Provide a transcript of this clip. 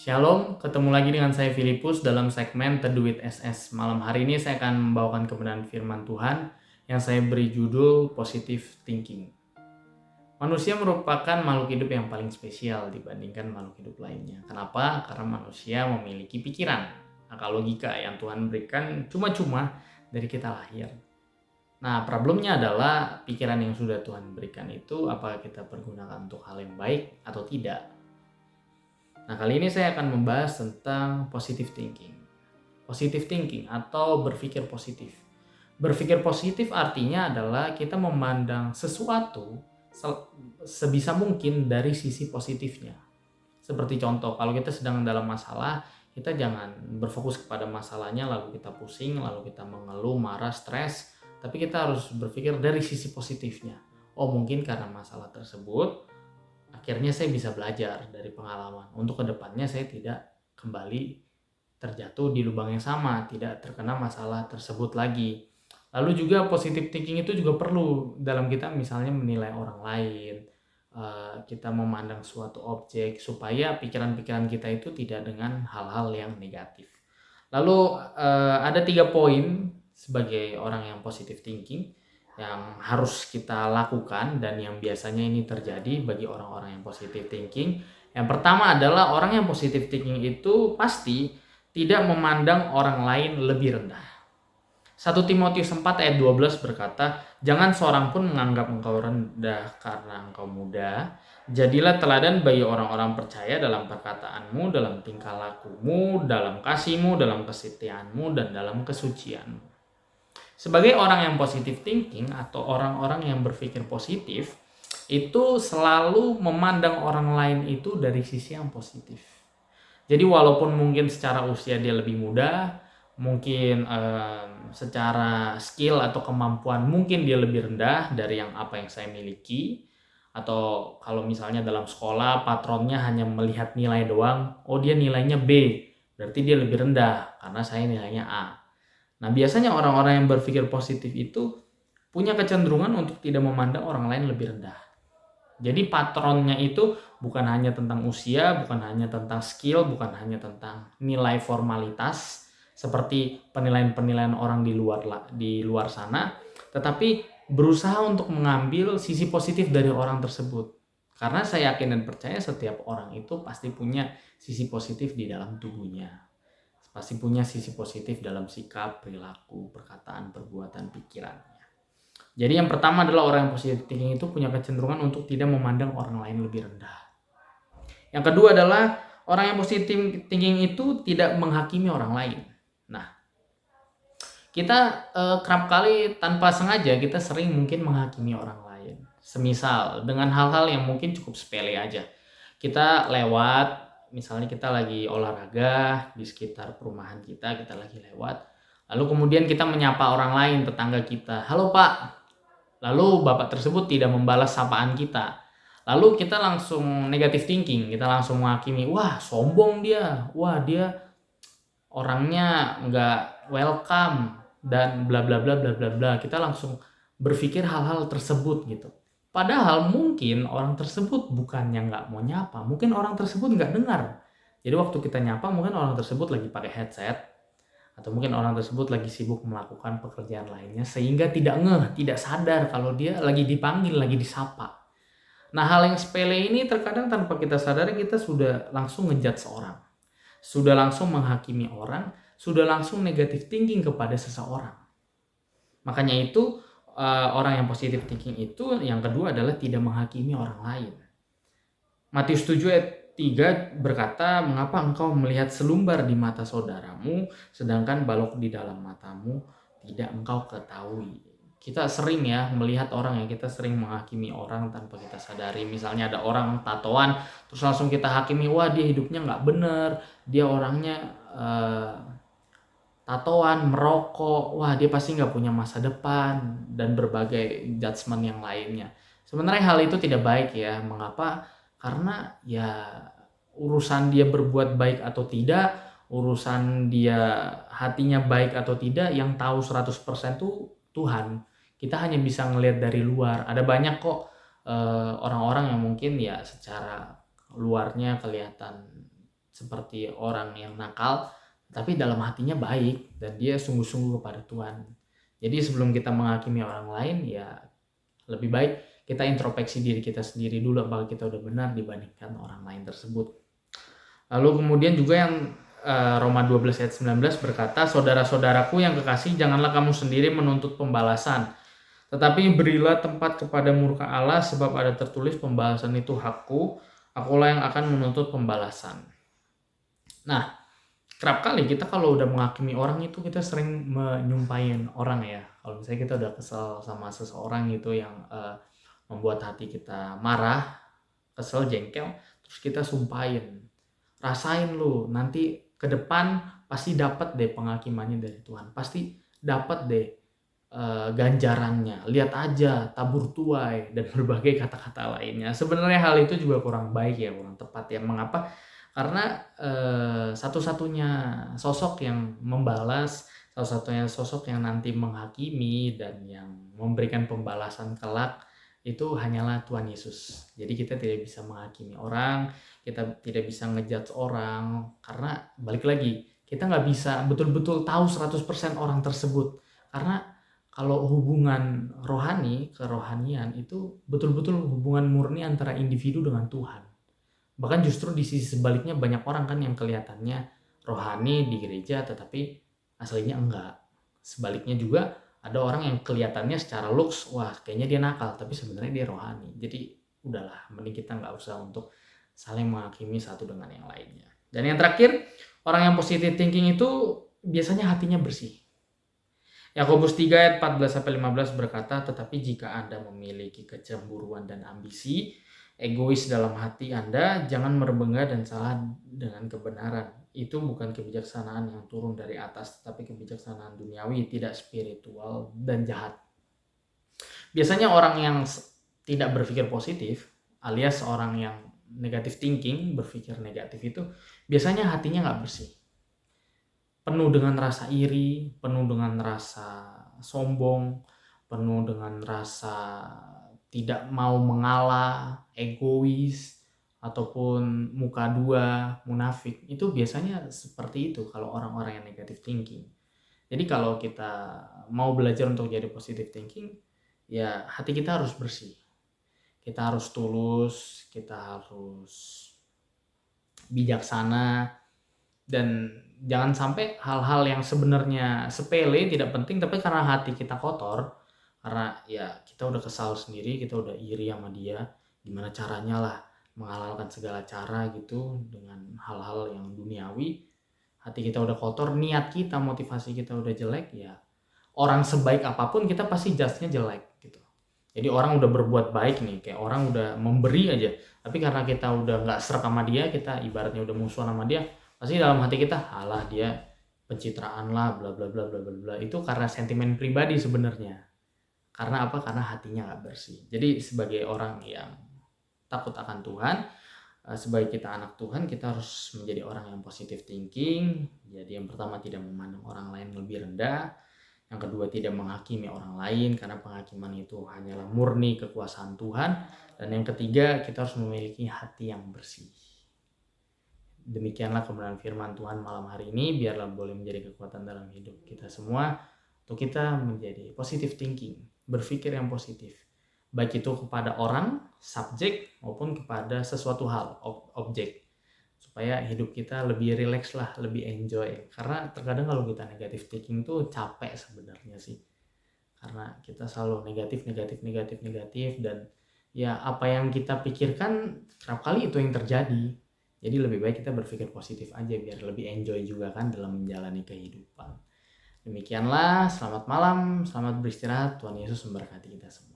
Shalom, ketemu lagi dengan saya Filipus dalam segmen Teduh with SS. Malam hari ini saya akan membawakan kebenaran firman Tuhan yang saya beri judul Positive Thinking. Manusia merupakan makhluk hidup yang paling spesial dibandingkan makhluk hidup lainnya. Kenapa? Karena manusia memiliki pikiran, akal logika yang Tuhan berikan cuma-cuma dari kita lahir. Nah, problemnya adalah pikiran yang sudah Tuhan berikan itu apakah kita pergunakan untuk hal yang baik atau tidak. Nah, kali ini saya akan membahas tentang positive thinking. Positive thinking atau berpikir positif. Berpikir positif artinya adalah kita memandang sesuatu sebisa mungkin dari sisi positifnya. Seperti contoh, kalau kita sedang dalam masalah, kita jangan berfokus kepada masalahnya lalu kita pusing, lalu kita mengeluh, marah, stres, tapi kita harus berpikir dari sisi positifnya. Oh, mungkin karena masalah tersebut akhirnya saya bisa belajar dari pengalaman. Untuk kedepannya saya tidak kembali terjatuh di lubang yang sama, tidak terkena masalah tersebut lagi. Lalu juga positive thinking itu juga perlu dalam kita misalnya menilai orang lain, kita memandang suatu objek supaya pikiran-pikiran kita itu tidak dengan hal-hal yang negatif. Lalu ada 3 poin sebagai orang yang positive thinking yang harus kita lakukan dan yang biasanya ini terjadi bagi orang-orang yang positive thinking. Yang pertama adalah orang yang positive thinking itu pasti tidak memandang orang lain lebih rendah. 1 Timotius 4 ayat 12 berkata, "Jangan seorang pun menganggap engkau rendah karena engkau muda. Jadilah teladan bagi orang-orang percaya dalam perkataanmu, dalam tingkah lakumu, dalam kasihmu, dalam kesetiaanmu, dan dalam kesucianmu." Sebagai orang yang positive thinking atau orang-orang yang berpikir positif, itu selalu memandang orang lain itu dari sisi yang positif. Jadi walaupun mungkin secara usia dia lebih muda, mungkin secara skill atau kemampuan mungkin dia lebih rendah dari apa yang saya miliki, atau kalau misalnya dalam sekolah patronnya hanya melihat nilai doang, oh dia nilainya B, berarti dia lebih rendah karena saya nilainya A. Nah, biasanya orang-orang yang berpikir positif itu punya kecenderungan untuk tidak memandang orang lain lebih rendah. Jadi patronnya itu bukan hanya tentang usia, bukan hanya tentang skill, bukan hanya tentang nilai formalitas seperti penilaian-penilaian orang di luar sana, tetapi berusaha untuk mengambil sisi positif dari orang tersebut. Karena saya yakin dan percaya setiap orang itu pasti punya sisi positif di dalam tubuhnya. Pasti punya sisi positif dalam sikap, perilaku, perkataan, perbuatan, pikirannya. Jadi yang pertama adalah orang yang positive thinking itu punya kecenderungan untuk tidak memandang orang lain lebih rendah. Yang kedua adalah orang yang positive thinking itu tidak menghakimi orang lain. Nah, kita kerap kali tanpa sengaja kita sering mungkin menghakimi orang lain. Semisal dengan hal-hal yang mungkin cukup sepele aja. Kita lewat, misalnya kita lagi olahraga di sekitar perumahan kita lagi lewat, lalu kemudian kita menyapa orang lain, tetangga kita, "Halo Pak." Lalu bapak tersebut tidak membalas sapaan kita. Lalu kita langsung negative thinking, kita langsung menghakimi, wah sombong dia, wah dia orangnya nggak welcome, dan bla bla bla bla bla bla. Kita langsung berpikir hal-hal tersebut gitu. Padahal mungkin orang tersebut bukannya nggak mau nyapa, mungkin orang tersebut nggak dengar. Jadi waktu kita nyapa mungkin orang tersebut lagi pakai headset, atau mungkin orang tersebut lagi sibuk melakukan pekerjaan lainnya sehingga tidak ngeh, tidak sadar kalau dia lagi dipanggil, lagi disapa. Nah, hal yang sepele ini terkadang tanpa kita sadari kita sudah langsung ngejudge seorang, sudah langsung menghakimi orang, sudah langsung negative thinking kepada seseorang. Makanya itu orang yang positive thinking itu yang kedua adalah tidak menghakimi orang lain. Matius 7 ayat 3 berkata, "Mengapa engkau melihat selumbar di mata saudaramu, sedangkan balok di dalam matamu tidak engkau ketahui?" Kita sering ya melihat orang, kita sering menghakimi orang tanpa kita sadari. Misalnya ada orang tatoan, terus langsung kita hakimi, wah dia hidupnya nggak bener, dia orangnya tatoan, merokok, wah dia pasti nggak punya masa depan, dan berbagai judgement yang lainnya. Sebenarnya hal itu tidak baik ya. Mengapa? Karena ya urusan dia berbuat baik atau tidak, urusan dia hatinya baik atau tidak, yang tahu 100% tuh Tuhan. Kita hanya bisa ngelihat dari luar. Ada banyak kok orang-orang yang mungkin ya secara luarnya kelihatan seperti orang yang nakal, tapi dalam hatinya baik dan dia sungguh-sungguh kepada Tuhan. Jadi sebelum kita menghakimi orang lain, ya lebih baik kita introspeksi diri kita sendiri dulu apakah kita udah benar dibandingkan orang lain tersebut. Lalu kemudian juga yang Roma 12 ayat 19 berkata, saudara-saudaraku yang kekasih, janganlah kamu sendiri menuntut pembalasan, tetapi berilah tempat kepada murka Allah, sebab ada tertulis, pembalasan itu hakku, akulah yang akan menuntut pembalasan. Nah, kerap kali kita kalau udah menghakimi orang itu kita sering menyumpahin orang ya. Kalau misalnya kita udah kesel sama seseorang gitu yang membuat hati kita marah, kesel, jengkel, terus kita sumpahin, rasain lu nanti ke depan pasti dapat deh penghakimannya dari Tuhan, pasti dapat deh ganjarannya, lihat aja tabur tuai dan berbagai kata-kata lainnya. Sebenarnya hal itu juga kurang baik ya, kurang tepat ya. Mengapa? Karena satu-satunya sosok yang membalas, satu-satunya sosok yang nanti menghakimi dan yang memberikan pembalasan kelak itu hanyalah Tuhan Yesus. Jadi kita tidak bisa menghakimi orang, kita tidak bisa ngejudge orang, karena balik lagi, kita nggak bisa betul-betul tahu 100% orang tersebut. Karena kalau hubungan rohani, kerohanian itu betul-betul hubungan murni antara individu dengan Tuhan. Bahkan justru di sisi sebaliknya banyak orang kan yang kelihatannya rohani di gereja tetapi aslinya enggak. Sebaliknya juga ada orang yang kelihatannya secara looks, wah kayaknya dia nakal, tapi sebenarnya dia rohani. Jadi udahlah, mending kita nggak usah untuk saling menghakimi satu dengan yang lainnya. Dan yang terakhir, orang yang positive thinking itu biasanya hatinya bersih. Yakobus 3 ayat 14-15 berkata, tetapi jika Anda memiliki kecemburuan dan ambisi, egois dalam hati Anda, jangan merbengga dan salah dengan kebenaran. Itu bukan kebijaksanaan yang turun dari atas, tetapi kebijaksanaan duniawi, tidak spiritual dan jahat. Biasanya orang yang tidak berpikir positif, alias orang yang negative thinking, berpikir negatif itu, biasanya hatinya nggak bersih. Penuh dengan rasa iri, penuh dengan rasa sombong, penuh dengan rasa tidak mau mengalah, egois, ataupun muka dua, munafik. Itu biasanya seperti itu kalau orang-orang yang negative thinking. Jadi kalau kita mau belajar untuk jadi positive thinking, ya hati kita harus bersih. Kita harus tulus, kita harus bijaksana, dan jangan sampai hal-hal yang sebenarnya sepele, tidak penting, tapi karena hati kita kotor, karena ya kita udah kesal sendiri, kita udah iri sama dia, gimana caranya lah menghalalkan segala cara gitu dengan hal-hal yang duniawi, hati kita udah kotor, niat kita, motivasi kita udah jelek, ya orang sebaik apapun kita pasti judge-nya jelek gitu. Jadi orang udah berbuat baik nih, kayak orang udah memberi aja, tapi karena kita udah nggak serak sama dia, kita ibaratnya udah musuhan sama dia, pasti dalam hati kita, alah dia pencitraan lah, bla bla bla bla bla bla. Itu karena sentimen pribadi sebenarnya. Karena apa? Karena hatinya nggak bersih. Jadi sebagai orang yang takut akan Tuhan, sebagai kita anak Tuhan, kita harus menjadi orang yang positive thinking. Jadi yang pertama, tidak memandang orang lain lebih rendah. Yang kedua, tidak menghakimi orang lain, karena penghakiman itu hanyalah murni kekuasaan Tuhan. Dan yang ketiga, kita harus memiliki hati yang bersih. Demikianlah kebenaran firman Tuhan malam hari ini. Biarlah boleh menjadi kekuatan dalam hidup kita semua, untuk kita menjadi positive thinking, berpikir yang positif, baik itu kepada orang, subjek, maupun kepada sesuatu hal, objek, supaya hidup kita lebih rileks lah, lebih enjoy. Karena terkadang kalau kita negative thinking tuh capek sebenarnya sih, karena kita selalu negatif, dan ya apa yang kita pikirkan kerap kali itu yang terjadi. Jadi lebih baik kita berpikir positif aja, biar lebih enjoy juga kan dalam menjalani kehidupan. Demikianlah, selamat malam, selamat beristirahat, Tuhan Yesus memberkati kita semua.